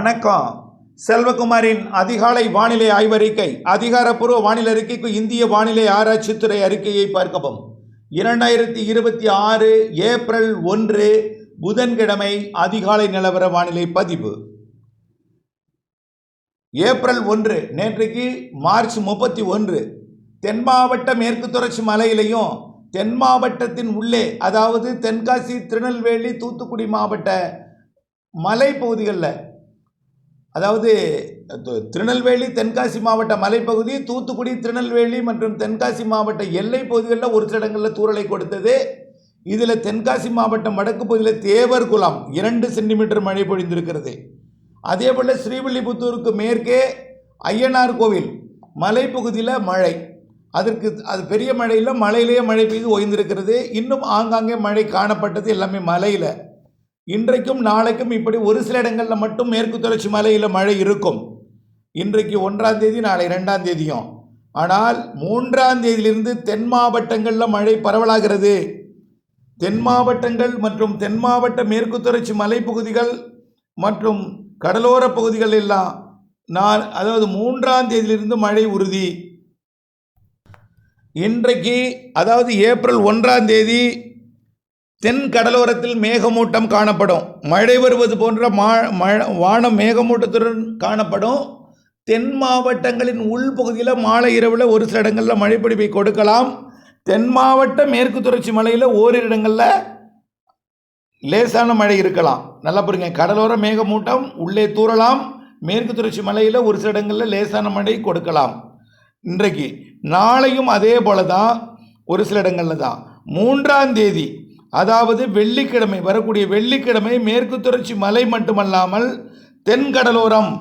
வணக்கம். செல்வகுமாரின் அதிகாலை வானிலை ஆய்வறிக்கை. அதிகாரப்பூர்வ வானிலை அறிக்கைக்கு இந்திய வானிலை ஆராய்ச்சித்துறை அறிக்கையை பார்க்கவும். 2026 ஏப்ரல் 1 புதன்கிழமை அதிகாலை நிலவர வானிலை பதிவு. ஏப்ரல் 1 நேற்றைக்கு மார்ச் 31 தென் மாவட்ட மேற்கு தொடர்ச்சி மலையிலையும் தென் மாவட்டத்தின் உள்ளே, அதாவது தென்காசி, திருநெல்வேலி, தூத்துக்குடி மாவட்ட மலைப்பகுதிகளில், அதாவது திருநெல்வேலி தென்காசி மாவட்ட மலைப்பகுதி, தூத்துக்குடி, திருநெல்வேலி மற்றும் தென்காசி மாவட்ட எல்லை பகுதிகளில் ஒரு சில இடங்களில் தூறலை கொடுத்தது. இதில் தென்காசி மாவட்டம் வடக்கு பகுதியில் தேவர்குளம் 2 சென்டிமீட்டர் மழை பொழிந்திருக்கிறது. அதேபோல் ஸ்ரீவில்லிபுத்தூருக்கு மேற்கே ஐயனார் கோவில் மலைப்பகுதியில் மழை, அது பெரிய மழையில் மலையிலேயே மழை பெய்து ஓய்ந்திருக்கிறது. இன்னும் ஆங்காங்கே மழை காணப்பட்டது, எல்லாமே மலையில். இன்றைக்கும் நாளைக்கும் இப்படி ஒரு சில இடங்களில் மட்டும் மேற்கு தொடர்ச்சி மலையில் மழை இருக்கும். இன்றைக்கு 1ஆம் தேதி, நாளை 2ஆம் தேதியும். ஆனால் 3ஆம் தேதியிலிருந்து தென் மாவட்டங்களில் மழை பரவலாகிறது. தென் மாவட்டங்கள் மற்றும் தென் மாவட்ட மேற்கு தொடர்ச்சி மலைப்பகுதிகள் மற்றும் கடலோர பகுதிகள் எல்லாம் அதாவது 3ஆம் தேதியிலிருந்து மழை உறுதி. இன்றைக்கு, அதாவது ஏப்ரல் 1ஆம் தேதி, தென் கடலோரத்தில் மேகமூட்டம் காணப்படும். மழை வருவது போன்ற வானம் மேகமூட்டத்துடன் காணப்படும். தென் மாவட்டங்களின் உள்பகுதியில் மாலை இரவில் ஒரு சில இடங்களில் மழைப்பொழிவை கொடுக்கலாம். தென் மாவட்ட மேற்கு தொடர்ச்சி மலையில் ஓரிரு இடங்களில் லேசான மழை இருக்கலாம். நல்லா பாருங்க, கடலோர மேகமூட்டம் உள்ளே தூறலாம். மேற்கு தொடர்ச்சி மலையில் ஒரு சில இடங்களில் லேசான மழை கொடுக்கலாம். இன்றைக்கு நாளையும் அதே போல தான், ஒரு சில இடங்களில் தான். 3ஆம் தேதி, அதாவது வெள்ளிக்கிழமை, வரக்கூடிய வெள்ளிக்கிழமை மேற்கு தொடர்ச்சி மலை மட்டுமல்லாமல் தென் கடலோரம்,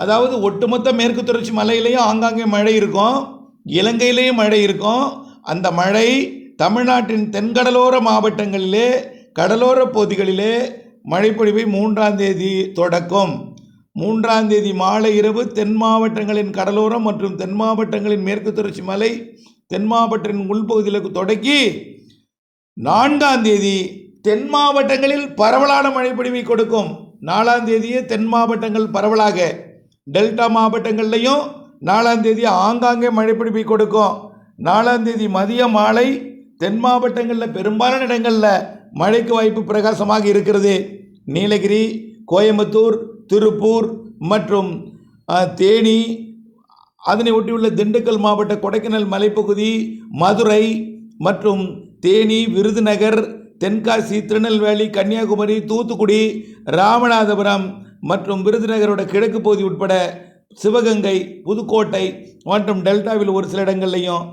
அதாவது ஒட்டுமொத்த மேற்கு தொடர்ச்சி மலையிலையும் ஆங்காங்கே மழை இருக்கும், இலங்கையிலேயும் மழை இருக்கும். அந்த மழை தமிழ்நாட்டின் தென்கடலோர மாவட்டங்களிலே, கடலோர பகுதிகளிலே மழைப்பொழிவை 3ஆம் தேதி தொடக்கும். 3ஆம் தேதி மாலை இரவு தென் மாவட்டங்களின் கடலோரம் மற்றும் தென் மாவட்டங்களின் மேற்கு தொடர்ச்சி மலை, தென் மாவட்டத்தின் உள்பகுதிகளுக்கு தொடக்கி 4ஆம் தேதி தென் மாவட்டங்களில் பரவலான மழைப்பொழிவை கொடுக்கும். 4ஆம் தேதியே தென் மாவட்டங்கள் பரவலாக, டெல்டா மாவட்டங்கள்லையும் 4ஆம் தேதி ஆங்காங்கே மழைப்பொழிவை கொடுக்கும். 4ஆம் தேதி மதிய மாலை தென் மாவட்டங்களில் பெரும்பாலான இடங்களில் மழைக்கு வாய்ப்பு பிரகாசமாக இருக்கிறது. நீலகிரி, கோயம்புத்தூர், திருப்பூர் மற்றும் தேனி, அதனை ஒட்டியுள்ள திண்டுக்கல் மாவட்ட கொடைக்கானல் மலைப்பகுதி, மதுரை மற்றும் தேனி, விருதுநகர், தென்காசி, திருநெல்வேலி, கன்னியாகுமரி, தூத்துக்குடி, ராமநாதபுரம் மற்றும் விருதுநகரோட கிழக்கு பகுதி உட்பட சிவகங்கை, புதுக்கோட்டை மற்றும் டெல்டாவில் ஒரு சில இடங்கள்லையும்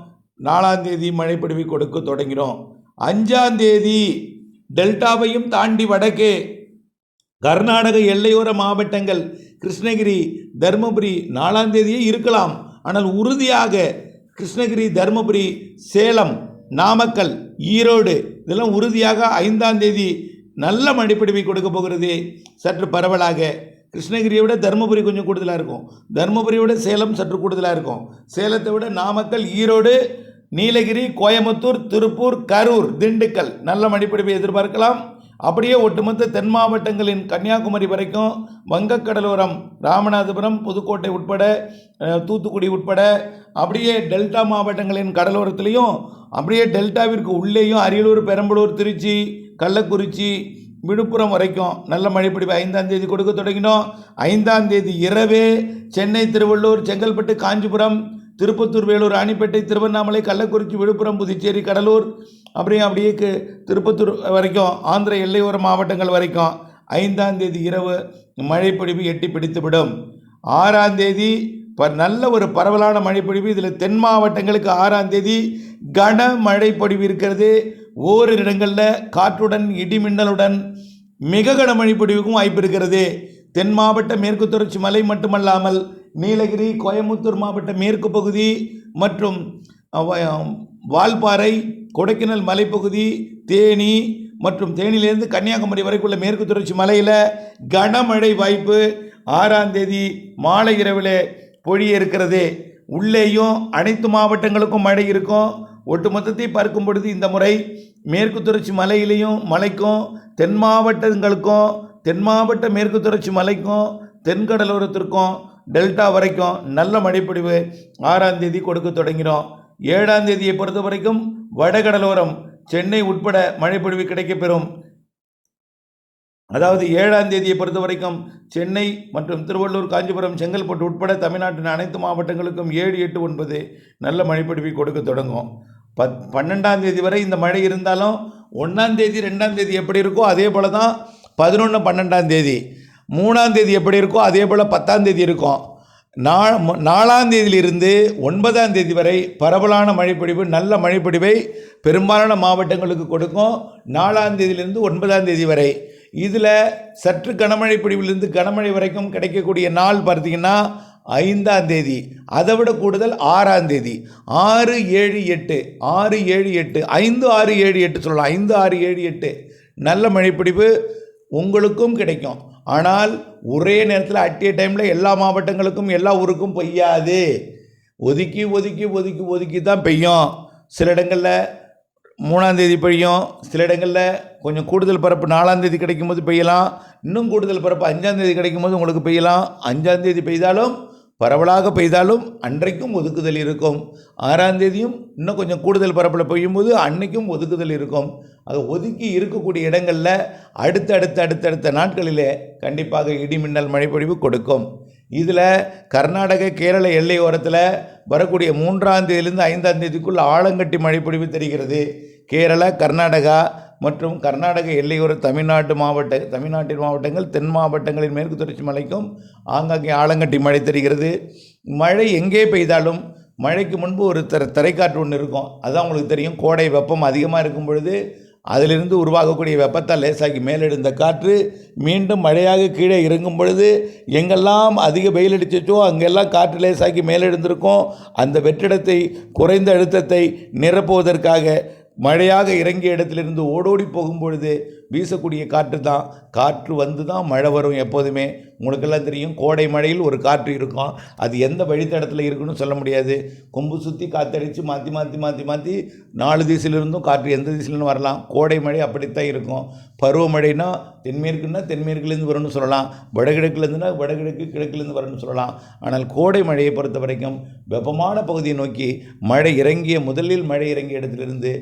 4ஆம் தேதி மழைப்பொழிவை கொடுக்க தொடங்கினோம். 5ஆம் தேதி டெல்டாவையும் தாண்டி வடக்கே கர்நாடக எல்லையோர மாவட்டங்கள் கிருஷ்ணகிரி, தருமபுரி 4ஆம் தேதியே இருக்கலாம். ஆனால் உறுதியாக கிருஷ்ணகிரி, தருமபுரி, சேலம், நாமக்கல், ஈரோடு இதெல்லாம் உறுதியாக 5ஆம் தேதி நல்ல மழைப்பொழிவை கொடுக்க போகிறது. சற்று பரவலாக கிருஷ்ணகிரியை விட தருமபுரி கொஞ்சம் கூடுதலாக இருக்கும், தருமபுரியை விட சேலம் சற்று கூடுதலாக இருக்கும், சேலத்தை விட நாமக்கல், ஈரோடு, நீலகிரி, கோயம்புத்தூர், திருப்பூர், கரூர், திண்டுக்கல் நல்ல மழைப்பொழிவை எதிர்பார்க்கலாம். அப்படியே ஒட்டுமொத்த தென் மாவட்டங்களின் கன்னியாகுமரி வரைக்கும், வங்கக்கடலோரம், ராமநாதபுரம், புதுக்கோட்டை உட்பட, தூத்துக்குடி உட்பட, அப்படியே டெல்டா மாவட்டங்களின் கடலோரத்துலேயும், அப்படியே டெல்டாவிற்கு உள்ளேயும் அரியலூர், பெரம்பலூர், திருச்சி, கள்ளக்குறிச்சி, விழுப்புரம் வரைக்கும் நல்ல மழைப்பொழிவு 5ஆம் தேதி கொடுக்க தொடங்கினோம். 5ஆம் தேதி இரவே சென்னை, திருவள்ளூர், செங்கல்பட்டு, காஞ்சிபுரம், திருப்பத்தூர், வேலூர், ராணிப்பேட்டை, திருவண்ணாமலை, கள்ளக்குறிச்சி, விழுப்புரம், புதுச்சேரி, கடலூர், அப்படியே திருப்பத்தூர் வரைக்கும், ஆந்திர எல்லையோர மாவட்டங்கள் வரைக்கும் 5ஆம் தேதி இரவு மழைப்பொழிவு எட்டி பிடித்துவிடும். 6ஆம் தேதி நல்ல ஒரு பரவலான மழைப்பொழிவு. இதில் தென் மாவட்டங்களுக்கு 6ஆம் தேதி கனமழை பொழிவு இருக்கிறது. ஓரிரு இடங்களில் காற்றுடன், இடிமின்னலுடன் மிக கனமழை பொழிவுக்கும் வாய்ப்பு இருக்கிறது. தென் மாவட்ட மேற்கு தொடர்ச்சி மலை மட்டுமல்லாமல் நீலகிரி, கோயம்புத்தூர் மாவட்ட மேற்கு பகுதி மற்றும் வால்பாறை, கொடைக்கானல் மலைப்பகுதி, தேனி மற்றும் தேனியிலிருந்து கன்னியாகுமரி வரைக்குள்ள மேற்கு தொடர்ச்சி மலையில் கனமழை வாய்ப்பு 6ஆம் தேதி மாலை இரவில் பொழிய இருக்கிறது. உள்ளேயும் அனைத்து மாவட்டங்களுக்கும் மழை இருக்கும். ஒட்டுமொத்தத்தை பார்க்கும் பொழுது இந்த முறை மேற்கு தொடர்ச்சி மலையிலையும் மலைக்கும், தென் மாவட்டங்களுக்கும், தென் மாவட்ட மேற்கு தொடர்ச்சி மலைக்கும், தென்கடலோரத்திற்கும் டெல்டா வரைக்கும் நல்ல மழைப்பொழிவு 6ஆம் தேதி கொடுக்க தொடங்கினோம். 7ஆம் தேதியை பொறுத்த வரைக்கும் வடகடலோரம் சென்னை உட்பட மழைப்பொழிவு கிடைக்கப்பெறும். அதாவது 7ஆம் தேதியை பொறுத்த வரைக்கும் சென்னை மற்றும் திருவள்ளூர், காஞ்சிபுரம், செங்கல்பட்டு உட்பட தமிழ்நாட்டின் அனைத்து மாவட்டங்களுக்கும் 7, 8, 9 நல்ல மழைப்பொழிவை கொடுக்க தொடங்கும். 12ஆம் தேதி வரை இந்த மழை இருந்தாலும் 1ஆம் தேதி 2ஆம் தேதி எப்படி இருக்கோ அதே போல தான் 11, 12ஆம் தேதி. 3ஆம் தேதி எப்படி இருக்கோ அதே போல் 10ஆம் தேதி இருக்கும். 4ஆம் தேதியிலிருந்து 9ஆம் தேதி வரை பரவலான மழைப்பொழிவு, நல்ல மழைப்பொழிவை பெரும்பாலான மாவட்டங்களுக்கு கொடுக்கும். 4ஆம் தேதியிலிருந்து 9ஆம் தேதி வரை. இதில் சற்று கனமழை பொழிவிலிருந்து கனமழை வரைக்கும் கிடைக்கக்கூடிய நாள் பார்த்தீங்கன்னா 5ஆம் தேதி, அதை விட கூடுதல் 6ஆம் தேதி. 6, 7, 8 6, 7, 8 5, 6, 7, 8 சொல்லலாம். 5, 6, 7, 8 நல்ல மழைப்பொழிவு உங்களுக்கும் கிடைக்கும். ஆனால் ஒரே நேரத்தில் அட் ஏ டைமில் எல்லா மாவட்டங்களுக்கும் எல்லா ஊருக்கும் பெய்யாது. ஒதுக்கி ஒதுக்கி ஒதுக்கி ஒதுக்கி தான் பெய்யும். சில இடங்களில் 3ஆம் தேதி பெய்யும், சில இடங்களில் கொஞ்சம் கூடுதல் பரப்பு 4ஆம் தேதி கிடைக்கும் போது பெய்யலாம். இன்னும் கூடுதல் பரப்பு 5ஆம் தேதி கிடைக்கும் போது உங்களுக்கு பெய்யலாம். 5ஆம் தேதி பெய்தாலும் பரவலாக பெய்தாலும் அன்றைக்கும் ஒதுக்குதல் இருக்கும். 6ஆம் தேதியும் இன்னும் கொஞ்சம் கூடுதல் பரப்பில் பெய்யும்போது அன்றைக்கும் ஒதுக்குதல் இருக்கும். அது ஒதுக்கி இருக்கக்கூடிய இடங்களில் அடுத்தடுத்த நாட்களிலே கண்டிப்பாக இடிமின்னல் மழைப்பொழிவு கொடுக்கும். இதில் கர்நாடக, கேரள எல்லையோரத்தில் வரக்கூடிய 3ஆம் தேதியிலிருந்து 5ஆம் தேதிக்குள் ஆலங்கட்டி மழைப்பொழிவு தெரிகிறது. கேரளா, கர்நாடகா மற்றும் கர்நாடக எல்லையோர தமிழ்நாட்டின் மாவட்டங்கள், தென் மாவட்டங்களின் மேற்கு தொடர்ச்சி மலைக்கும் ஆங்காங்கே ஆலங்கட்டி மழை தெரிகிறது. மழை எங்கே பெய்தாலும் மழைக்கு முன்பு ஒரு தரைக்காற்று ஒன்று இருக்கும். அதுதான் உங்களுக்கு தெரியும். கோடை வெப்பம் அதிகமாக இருக்கும் பொழுது அதிலிருந்து உருவாகக்கூடிய வெப்பத்தால் லேசாகி மேலெழுந்த காற்று மீண்டும் மழையாக கீழே இறங்கும் பொழுது எங்கெல்லாம் அதிக வெயில் அடிச்சோ அங்கெல்லாம் காற்று லேசாகி மேலெழுந்திருக்கும். அந்த வெற்றிடத்தை, குறைந்த அழுத்தத்தை நிரப்புவதற்காக மழையாக இறங்கிய இடத்திலிருந்து ஓடோடி போகும் பொழுது வீசக்கூடிய காற்று தான். காற்று வந்து தான் மழை வரும். எப்போதுமே உங்களுக்கெல்லாம் தெரியும், கோடை மழையில் ஒரு காற்று இருக்கும். அது எந்த வழித்தடத்தில் இருக்குன்னு சொல்ல முடியாது. கொம்பு சுற்றி காற்றடித்து மாற்றி மாற்றி மாற்றி மாற்றி 4 திசையிலிருந்தும் காற்று எந்த திசையிலும் வரலாம். கோடை மழை அப்படித்தான் இருக்கும். பருவமழைனா தென்மேற்குன்னா தென்மேற்குலேருந்து வரும்னு சொல்லலாம், வடகிழக்குலேருந்துனா வடகிழக்கு, கிழக்குலேருந்து வரும்னு சொல்லலாம். ஆனால் கோடை மழையை பொறுத்த வரைக்கும் வெப்பமான பகுதியை நோக்கி முதலில் மழை இறங்கிய இடத்திலிருந்து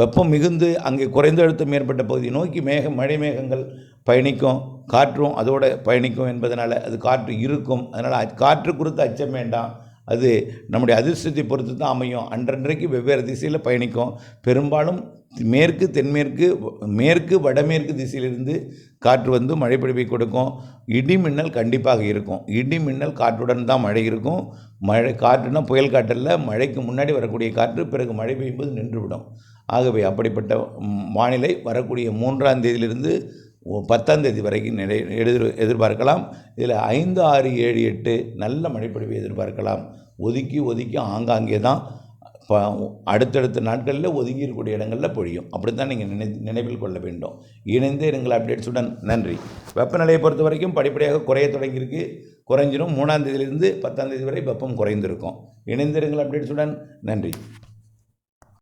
வெப்பம் மிகுந்து அங்கே குறைந்த அழுத்தம் ஏற்பட்ட பகுதியை நோக்கி மழை மேகங்கள் பயணிக்கும். காற்றும் அதோடு பயணிக்கும் என்பதனால் அது காற்று இருக்கும். அதனால் காற்று குறித்து அச்சம் வேண்டாம். அது நம்முடைய அதிர்ஷ்டத்தை பொறுத்து தான் அமையும். அன்றன்றைக்கு வெவ்வேறு திசையில் பயணிக்கும். பெரும்பாலும் மேற்கு, தென்மேற்கு, மேற்கு, வடமேற்கு திசையிலிருந்து காற்று வந்து மழைப்பொழிவை கொடுக்கும். இடி மின்னல் கண்டிப்பாக இருக்கும். இடி மின்னல் காற்றுடன் தான் மழை இருக்கும். காற்றுனா புயல் காற்றில் மழைக்கு முன்னாடி வரக்கூடிய காற்று பிறகு மழை பெய்யும்போது நின்றுவிடும். ஆகவே அப்படிப்பட்ட வானிலை வரக்கூடிய 3ஆம் தேதியிலிருந்து 10ஆம் தேதி வரைக்கும் எதிர்பார்க்கலாம். இதில் 5, 6, 7, 8 நல்ல மழைப்பொழிவை எதிர்பார்க்கலாம். ஒதுக்கி ஆங்காங்கே தான் அடுத்தடுத்த நாட்களில் ஒதுங்கி இருக்கக்கூடிய இடங்களில் பொழியும். அப்படித்தான் நீங்கள் நினைவில் கொள்ள வேண்டும். இணைந்தே இருங்கள் அப்டேட்ஸுடன். நன்றி. வெப்பநிலையை பொறுத்த வரைக்கும் படிப்படியாக குறைய தொடங்கியிருக்கு. குறைஞ்சிரும். 3ஆம் தேதியிலிருந்து 10ஆம் தேதி வரை வெப்பம் குறைந்திருக்கும். இணைந்திருங்கள் அப்டேட்ஸுடன். நன்றி.